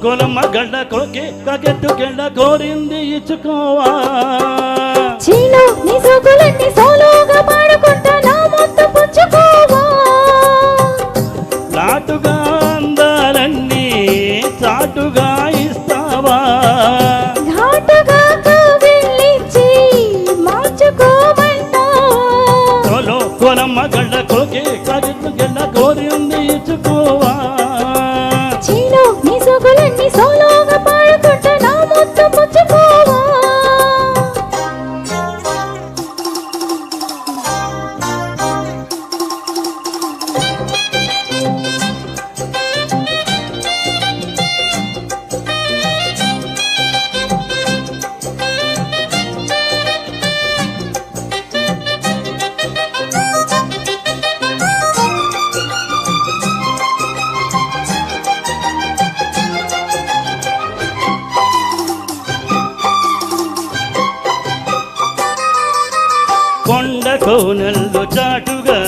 కోలమ్మ గడ్డ కోకే కాకెట్టు గెడ్డ కోరింది ఇచ్చుకోవా చీలో నీ సోకులన్నీ సోలోగా పాడుకుంటా నా మొత్త పుచ్చుకోవా లాటుగా అందాలన్నీ చాటుగా ఇస్తావా ఘాటుగా కవిలిచ్చి మార్చుకోమంటావా కోలమ్మ గడ్డ కోకే కాకెట్టు గెడ్డ కోరింది ఇచ్చుకోవా చీలో నీ సోకులన్నీ సోలోగా పాడుకుంటా నా మొత్త పుచ్చుకోవా కొండ కోనల్లో చాటుగా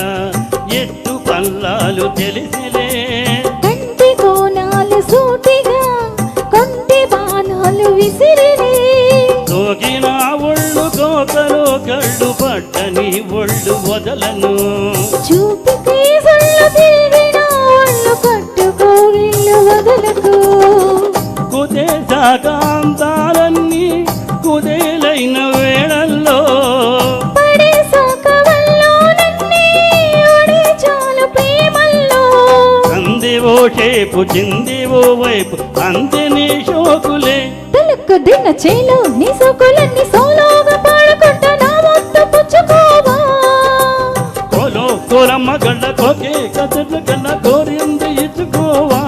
ఎత్తు పల్లాలు తెలిసిలే కంటి కోనాలు సూటిగా కొంటి బాణాలు విసిరిలే సోకిన ఒళ్ళు కోతలో కళ్ళు పట్టని ఒళ్ళు వదలను చూపుకి సొల్లు తిరిగిన ఒళ్ళు పట్టుకోగిళ్ళు వదలకు కుదేశాకాంతాలన్నీ కుదేలైన వేళల్లో పడేసాక వల్లోనన్నీ ఒడి చాలు ప్రేమల్లో అందివో షేపు చిందివో వైపు అంతే నీ షోకులే తలకు దిన్న చేలో నీ సోకులన్నీ సోలోగా పాడుకుంటా నా మొత్తం పుచ్చుకోవా కోలమ్మ గడ్డ కోకే కథలు గడ్డ కోరింది ఇచ్చుకోవా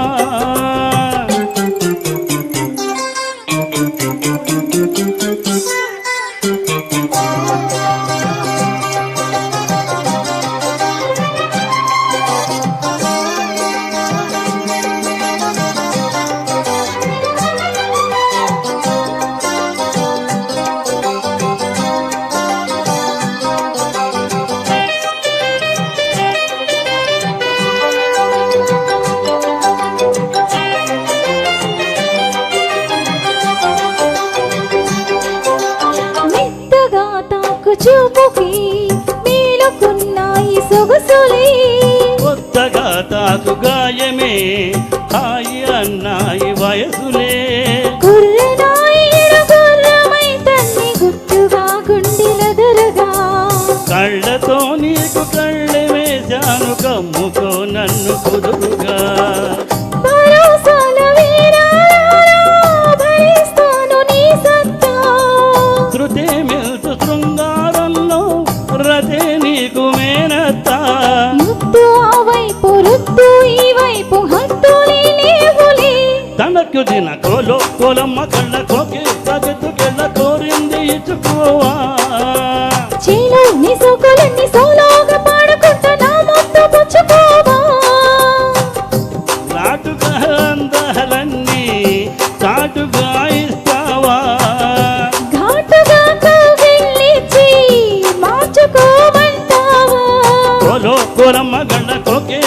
మెత్తగా తాకు చూపుకి మేలుకున్నాయి సొగసులే కొత్తగా తాకు గాయమే హాయి అన్నాయి వయసులే గుర్రనాయి గుర్రమై తన్ని గుట్టుగా గుండెలదరగా కళ్ళతో నీకు కళ్ళె వేశాను కమ్ముకో నన్ను కుదురుగా భరోసాల వీరాలా భరిస్తాను నీ సత్తా శృతి మిల్సు శృంగారంలో రతే నీకు మేనత్తా ముద్దు ఆ వైపు రుద్దు ఈ వైపు హద్దులే లేవులే తనకు దిన కోలమ్మ కళ్ళ కోకే కథెత్తు కెళ్ళ కోరింది ఇచ్చుకోవా చీలో నీ సోకులన్నీ సోలోగా పాడుకుంటా నా మొత్తం పుచ్చుకోవా లాటుగా అందాలన్నీ చాటుగా ఇస్తావా ఘాటుగా కవిలిచ్చి మార్చుకోమంటావా కోలమ్మ గండ కోకే